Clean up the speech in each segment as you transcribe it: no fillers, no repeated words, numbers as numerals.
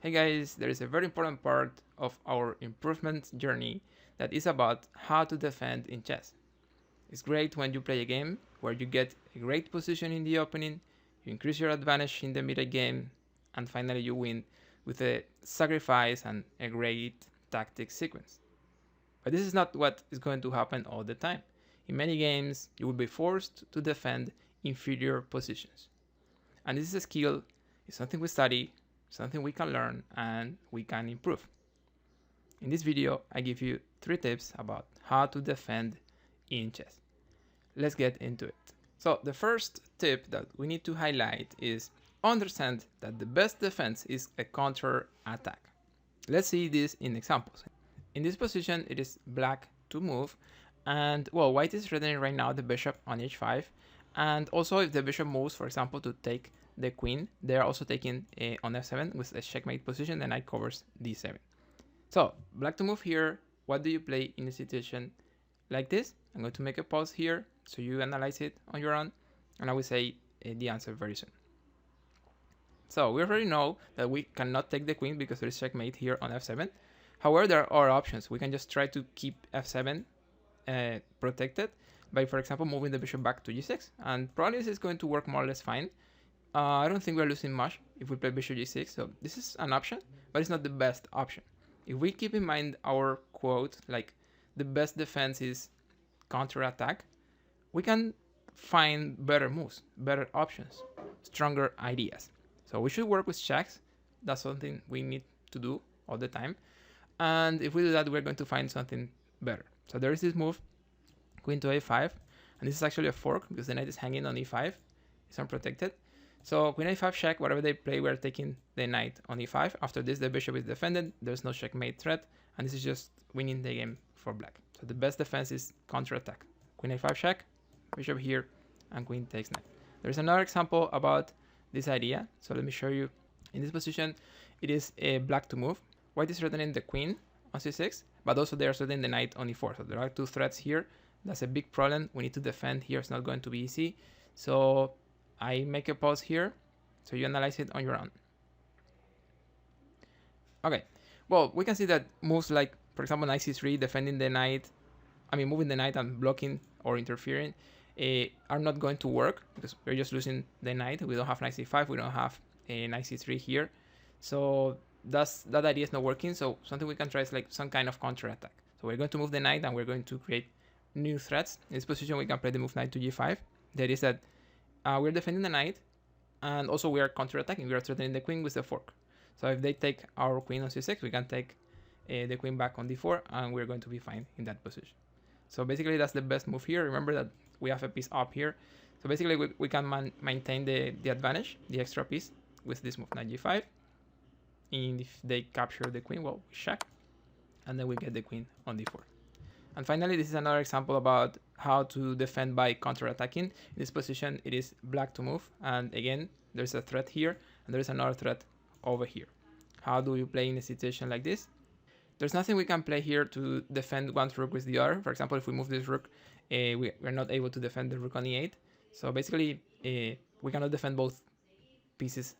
Hey guys, there is a very important part of our improvement journey that is about how to defend in chess. It's great when you play a game where you get a great position in the opening, you increase your advantage in the middle game, and finally you win with a sacrifice and a great tactic sequence. But this is not what is going to happen all the time. In many games, you will be forced to defend inferior positions. And this is a skill, it's something we study, something we can learn, and we can improve. In this video, I give you 3 tips about how to defend in chess. Let's get into it. So the first tip that we need to highlight is understand that the best defense is a counter attack. Let's see this in examples. In this position, it is black to move, and well, white is threatening right now the bishop on h5, and also if the bishop moves, for example, to take the queen, they are also taking on f7 with a checkmate position, and knight covers d7. So black to move here. What do you play in a situation like this? I'm going to make a pause here so you analyze it on your own, and I will say the answer very soon. So we already know that we cannot take the queen because there is checkmate here on f7. However, there are options. We can just try to keep f7 protected by, for example, moving the bishop back to g6, and probably this is going to work more or less fine. I don't think we're losing much if we play bishop g6, so this is an option, but it's not the best option. If we keep in mind our quote, like the best defense is counterattack, we can find better moves, better options, stronger ideas. So we should work with checks. That's something we need to do all the time. And if we do that, we're going to find something better. So there is this move, queen to a5, and this is actually a fork because the knight is hanging on e5, it's unprotected. So queen a5 check, whatever they play, we're taking the knight on e5. After this, the bishop is defended, there's no checkmate threat, and this is just winning the game for black. So the best defense is counterattack. Queen a5 check, bishop here, and queen takes knight. There's another example about this idea, so let me show you. In this position, it is a black to move. White is threatening the queen on c6, but also they are threatening the knight on e4. So there are 2 threats here. That's a big problem. We need to defend here. It's not going to be easy. So I make a pause here so you analyze it on your own. Okay, well, we can see that moves like, for example, knight c3, defending the knight, moving the knight and blocking or interfering are not going to work because we're just losing the knight. We don't have knight c5, we don't have a knight c3 here. So that idea is not working. So something we can try is like some kind of counter-attack. So we're going to move the knight and we're going to create new threats. In this position, we can play the move knight to g5. That is that we're defending the knight, and also we are counter-attacking. We are threatening the queen with the fork. So if they take our queen on c6, we can take the queen back on d4, and we're going to be fine in that position. So basically, that's the best move here. Remember that we have a piece up here. So basically, we can maintain the advantage, the extra piece, with this move, knight g5. And if they capture the queen, well, we check, and then we get the queen on d4. And finally, this is another example about how to defend by counter-attacking. In this position, it is black to move. And again, there's a threat here, and there's another threat over here. How do you play in a situation like this? There's nothing we can play here to defend one rook with the other. For example, if we move this rook, we're not able to defend the rook on e8. So basically, we cannot defend both pieces,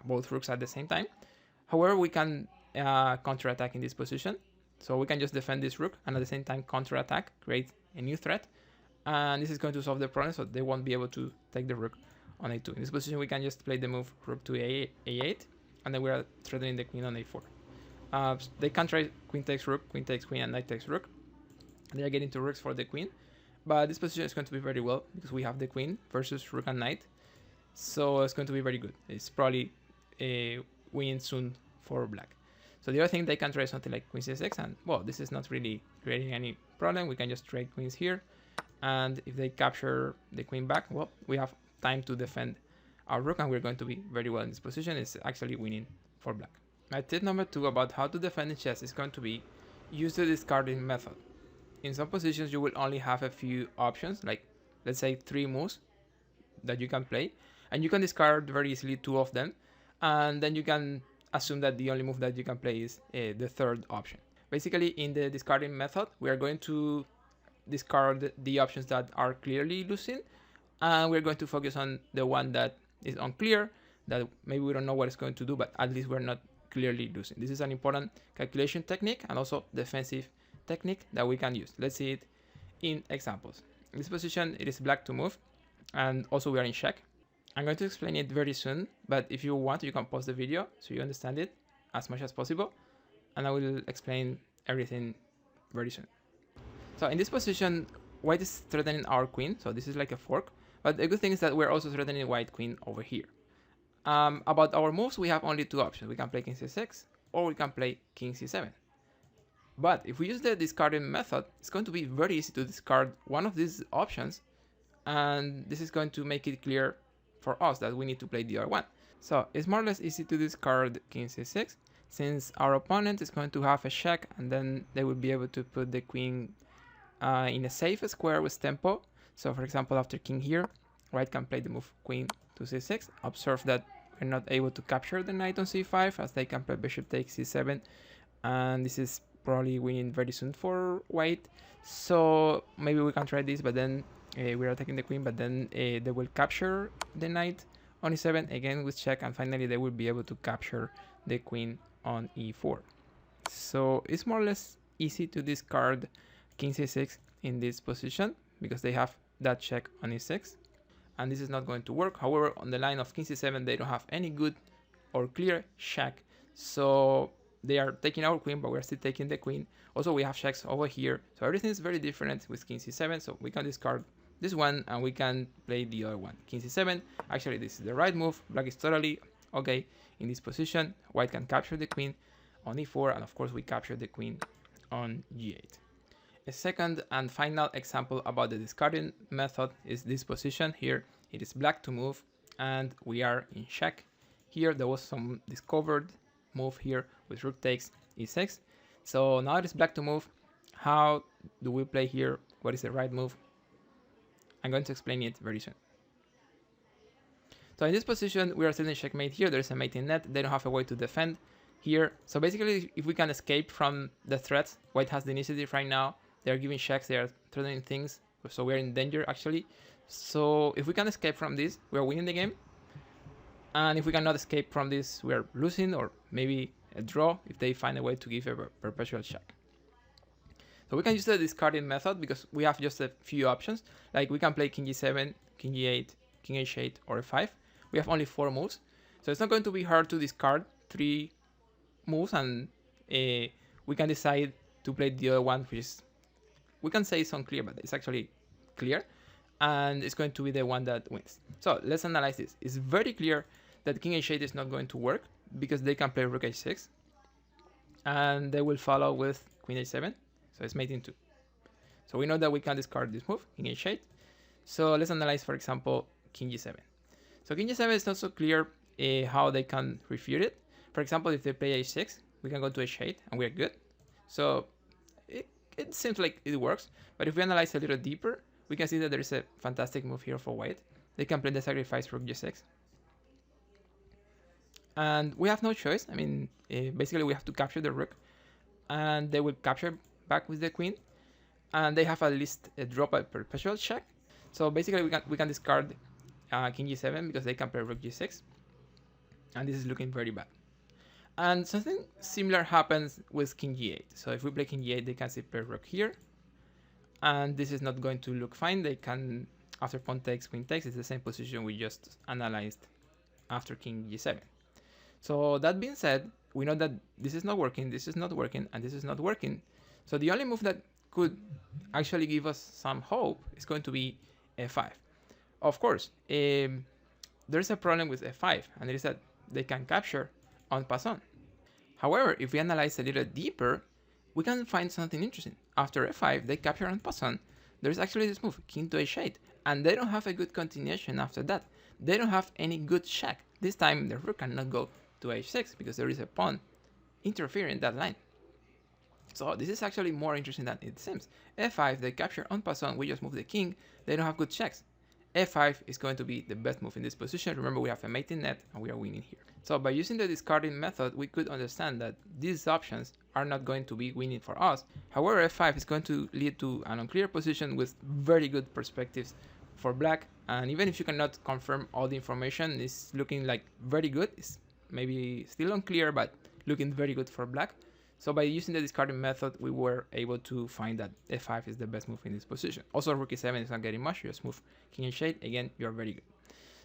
both rooks at the same time. However, we can counter-attack in this position. So we can just defend this rook and at the same time counter-attack, create a new threat. And this is going to solve the problem, so they won't be able to take the rook on a2. In this position, we can just play the move rook to a8, and then we are threatening the queen on a4. They can try queen takes queen, and knight takes rook. They are getting 2 rooks for the queen. But this position is going to be very well because we have the queen versus rook and knight. So it's going to be very good. It's probably a win soon for black. So the other thing, they can try something like queen c6, and well, this is not really creating any problem. We can just trade queens here, and if they capture the queen back, well, we have time to defend our rook, and we're going to be very well in this position. It's actually winning for black. My tip number 2 about how to defend in chess is going to be use the discarding method. In some positions, you will only have a few options, like let's say 3 moves that you can play, and you can discard very easily 2 of them, and then you can assume that the only move that you can play is the 3rd option. Basically, in the discarding method, we are going to discard the options that are clearly losing, and we're going to focus on the one that is unclear, that maybe we don't know what it's going to do, but at least we're not clearly losing. This is an important calculation technique and also defensive technique that we can use. Let's see it in examples. In this position, it is black to move, and also we are in check. I'm going to explain it very soon, but if you want, you can pause the video so you understand it as much as possible, and I will explain everything very soon. So in this position, white is threatening our queen, so this is like a fork, but the good thing is that we're also threatening white queen over here. About our moves, we have only two options. We can play king c6 or we can play king c7. But if we use the discarding method, it's going to be very easy to discard one of these options, and this is going to make it clear for us that we need to play the other one. So it's more or less easy to discard king c6 since our opponent is going to have a check, and then they will be able to put the queen in a safe square with tempo. So for example, after king here, white can play the move queen to c6. Observe that we're not able to capture the knight on c5 as they can play bishop takes c7, and this is probably winning very soon for white. So maybe we can try this, but then we're attacking the queen, but then they will capture the knight on e7 again with check, and finally they will be able to capture the queen on e4. So it's more or less easy to discard king c6 in this position because they have that check on e6, and this is not going to work. However, on the line of king c7 they don't have any good or clear check, so they are taking our queen, but we're still taking the queen. Also, we have checks over here, so everything is very different with king c7, so we can discard this one and we can play the other one. King c7, actually this is the right move. Black is totally okay in this position. White can capture the queen on e4, and of course we capture the queen on g8. A second and final example about the discarding method is this position here. It is black to move and we are in check. Here there was some discovered move here with rook takes e6. So now it is black to move. How do we play here? What is the right move? I'm going to explain it very soon. So in this position, we are still in checkmate here. There's a mating net. They don't have a way to defend here. So basically, if we can escape from the threats, white has the initiative right now. They're giving checks. They are threatening things. So we're in danger, actually. So if we can escape from this, we are winning the game. And if we cannot escape from this, we are losing, or maybe a draw if they find a way to give a perpetual check. So we can use the discarding method because we have just a few options. Like we can play king g7, king g8, king h8, or f5. We have only 4 moves. So it's not going to be hard to discard 3 moves, and we can decide to play the other one, which is, we can say it's unclear, but it's actually clear. And it's going to be the one that wins. So let's analyze this. It's very clear that king h8 is not going to work because they can play rook h6. And they will follow with queen h7. So it's mating 2. So we know that we can discard this move, king h8. So let's analyze, for example, king g7. So king g7 is not so clear how they can refute it. For example, if they play h6, we can go to h8 and we're good. So it seems like it works. But if we analyze a little deeper, we can see that there is a fantastic move here for white. They can play the sacrifice rook g6. And we have no choice. I mean, basically we have to capture the rook. And they will capture back with the queen. And they have at least a drop a perpetual check. So basically we can discard king g7 because they can play rook g6. And this is looking very bad. And something similar happens with king g8. So if we play king g8, they can still play rook here. And this is not going to look fine. They can, after pawn takes, queen takes, it's the same position we just analyzed after king g7. So that being said, we know that this is not working, this is not working, and this is not working. So the only move that could actually give us some hope is going to be f5. Of course, there's a problem with f5, and it is that they can capture en passant. However, if we analyze a little deeper, we can find something interesting. After f5, they capture en passant. There's actually this move, king to h8, and they don't have a good continuation after that. They don't have any good check. This time the rook cannot go to h6 because there is a pawn interfering that line. So this is actually more interesting than it seems. f5, they capture en passant, we just move the king, they don't have good checks. f5 is going to be the best move in this position. Remember, we have a mating net and we are winning here. So by using the discarding method, we could understand that these options are not going to be winning for us. However, f5 is going to lead to an unclear position with very good perspectives for black. And even if you cannot confirm all the information, it's looking like very good. It's maybe still unclear, but looking very good for black. So by using the discarding method, we were able to find that f5 is the best move in this position. Also, rook e7 is not getting much. You just move king h8. Again, you're very good.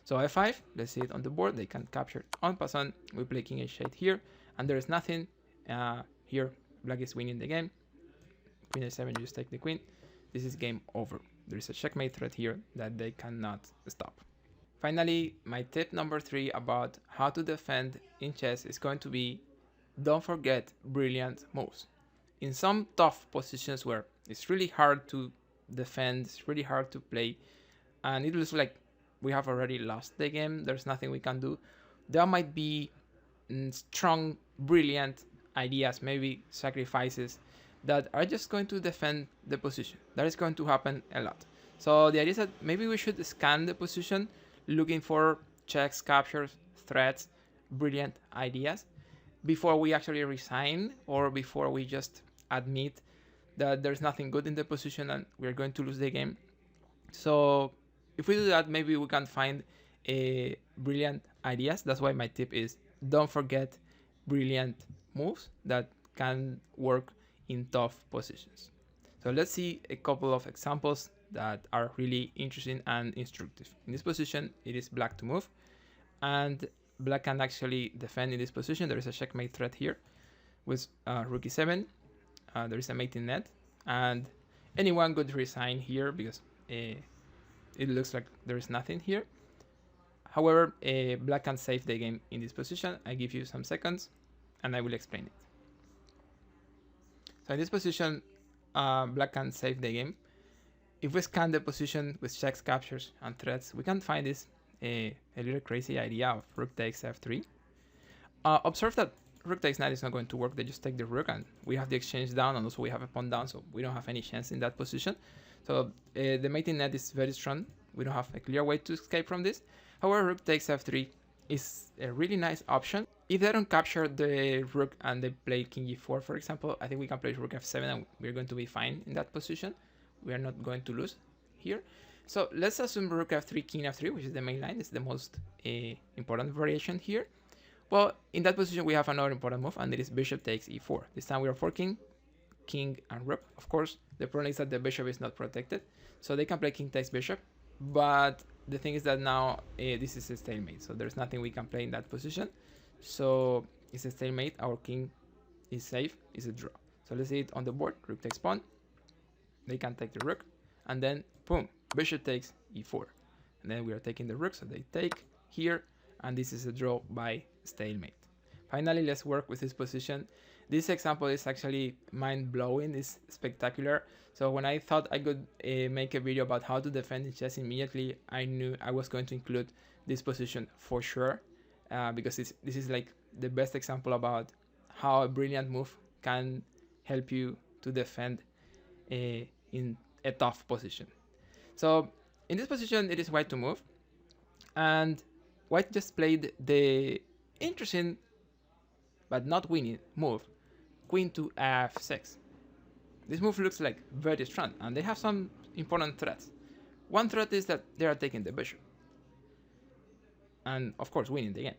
So f5, let's see it on the board. They can capture en passant. We play king h8 here, and there is nothing. Here, black is winning the game. Queen h7, you just take the queen. This is game over. There is a checkmate threat here that they cannot stop. Finally, my tip number 3 about how to defend in chess is going to be, don't forget brilliant moves. In some tough positions where it's really hard to defend, it's really hard to play, and it looks like we have already lost the game, there's nothing we can do, there might be strong, brilliant ideas, maybe sacrifices, that are just going to defend the position. That is going to happen a lot. So the idea is that maybe we should scan the position, looking for checks, captures, threats, brilliant ideas, before we actually resign or before we just admit that there's nothing good in the position and we're going to lose the game. So if we do that, maybe we can find brilliant ideas. That's why my tip is, don't forget brilliant moves that can work in tough positions. So let's see a couple of examples that are really interesting and instructive. In this position, it is black to move, and black can actually defend in this position. There is a checkmate threat here with rook e7. There is a mating net, and anyone could resign here because it looks like there is nothing here. However, black can save the game in this position. I give you some seconds and I will explain it. So in this position, black can save the game. If we scan the position with checks, captures, and threats, we can find this a little crazy idea of rook takes f3. Observe that rook takes knight is not going to work. They just take the rook, and we have the exchange down, and also we have a pawn down, so we don't have any chance in that position. So the mating net is very strong. We don't have a clear way to escape from this. However, rook takes f3 is a really nice option. If they don't capture the rook and they play king e4, for example, I think we can play rook f7 and we're going to be fine in that position. We are not going to lose here. So let's assume rook f3, king f3, which is the main line. It's the most important variation here. Well, in that position, we have another important move, and it is bishop takes e4. This time we are forking king and rook. Of course, the problem is that the bishop is not protected. So they can play king takes bishop. But the thing is that now this is a stalemate. So there's nothing we can play in that position. So it's a stalemate. Our king is safe. It's a draw. So let's see it on the board. Rook takes pawn. They can take the rook. And then, boom, bishop takes e4. And then we are taking the rook. So they take here. And this is a draw by stalemate. Finally, let's work with this position. This example is actually mind-blowing. It's spectacular. So when I thought I could make a video about how to defend in chess, immediately I knew I was going to include this position for sure. Because this is like the best example about how a brilliant move can help you to defend in a tough position. So in this position, it is white to move. And white just played the interesting but not winning move, queen to f6. This move looks like very strong, and they have some important threats. One threat is that they are taking the bishop, and of course winning the game.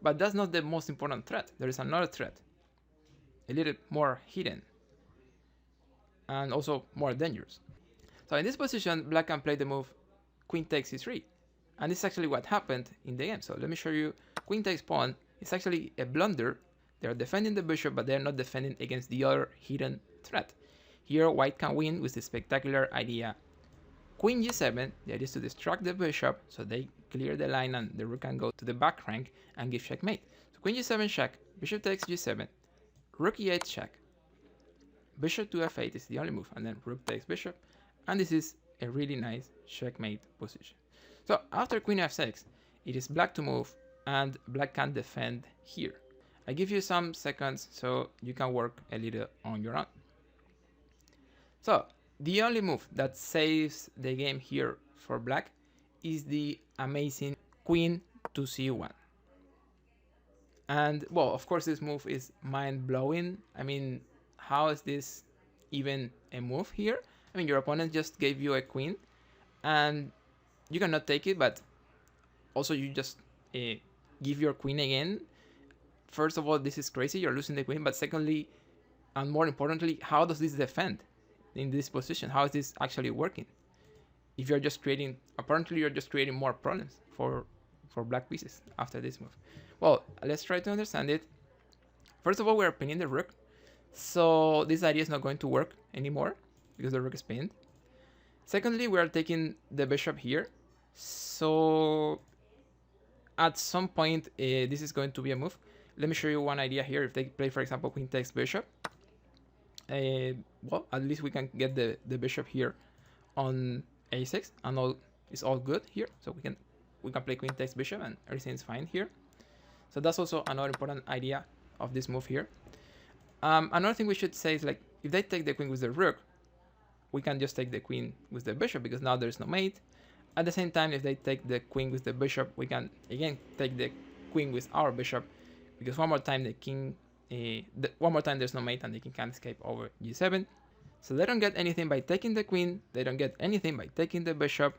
But that's not the most important threat. There is another threat, a little more hidden, and also more dangerous. So in this position, black can play the move queen takes e3, and this is actually what happened in the game. So let me show you. Queen takes pawn is actually a blunder. They are defending the bishop, but they are not defending against the other hidden threat. Here, white can win with the spectacular idea. Queen g7, the idea is to distract the bishop, so they clear the line and the rook can go to the back rank and give checkmate. So queen g7 check, bishop takes g7, rook e8 check, bishop to f8 is the only move, and then rook takes bishop, and this is a really nice checkmate position. So after queen f6, it is black to move, and black can defend here. I give you some seconds so you can work a little on your own. So the only move that saves the game here for black is the amazing queen to c1. And well, of course, this move is mind-blowing. I mean, how is this even a move here? I mean, your opponent just gave you a queen and you cannot take it, but also you just give your queen again. first of all, this is crazy, you're losing the queen, but secondly, and more importantly, how does this defend in this position? How is this actually working? If you're just creating, apparently you're just creating more problems for black pieces after this move. Well, let's try to understand it. First of all, we're pinning the rook, so this idea is not going to work anymore because the rook is pinned. Secondly, we are taking the bishop here, so at some point this is going to be a move. Let me show you one idea here. If they play, for example, queen takes bishop, well, at least we can get the bishop here on a6, and all is all good here. So we can play queen takes bishop, and everything is fine here. So that's also another important idea of this move here. Another thing we should say is, like, if they take the queen with the rook, we can just take the queen with the bishop because now there's no mate. At the same time, if they take the queen with the bishop, we can again take the queen with our bishop because one more time the king, one more time there's no mate and the king can't escape over g7. So they don't get anything by taking the queen, they don't get anything by taking the bishop.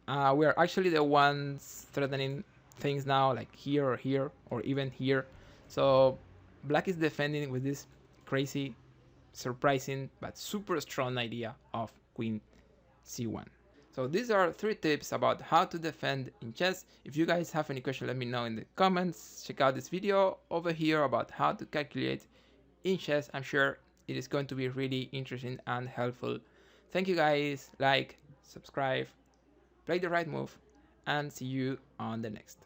We are actually the ones threatening things now, like here or even here. So black is defending with this crazy, surprising, but super strong idea of queen c1. So these are 3 tips about how to defend in chess. If you guys have any question, let me know in the comments. Check out this video over here about how to calculate in chess. I'm sure it is going to be really interesting and helpful. Thank you guys, like, subscribe, play the right move, and see you on the next.